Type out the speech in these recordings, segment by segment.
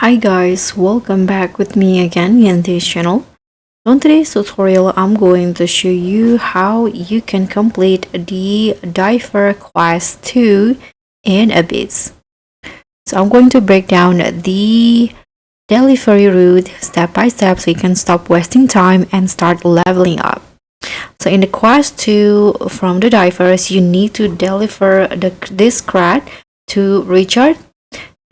Hi guys, welcome back with me again in this channel. On today's tutorial, I'm going to show you how you can complete the Diver Quest 2 in Abyss. So I'm going to break down the delivery route step by step so you can stop wasting time and start leveling up. So in the quest 2 from the divers, you need to deliver this crate to Richard.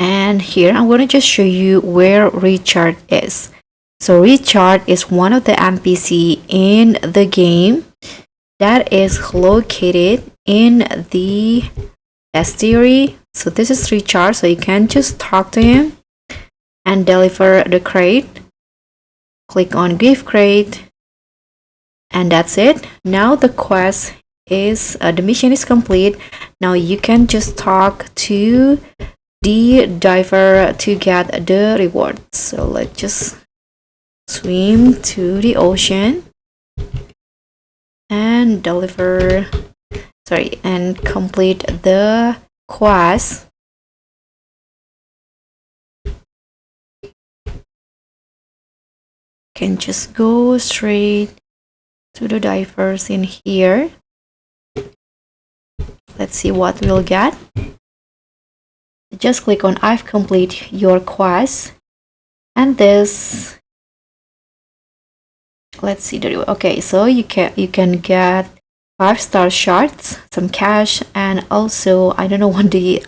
And here I'm going to just show you where Richard is. So Richard is one of the NPC in the game that is located in the estuary. So this is Richard, so you can just talk to him and deliver the crate. Click on give crate and that's it. Now the quest is the mission is complete. Now you can just talk to the diver to get the reward. So let's just swim to the ocean and and complete the quest. Can just go straight to the divers in here. Let's see what we'll get. Just click on I've complete your quest, and this, let's see the reward. Okay, so you can get 5-star shards, some cash, and also I don't know what the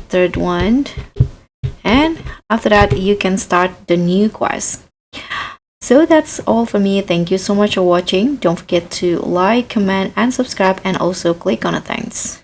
third one, and after that you can start the new quest. So that's all for me. Thank you so much for watching. Don't forget to like, comment, and subscribe, and also click on the thanks.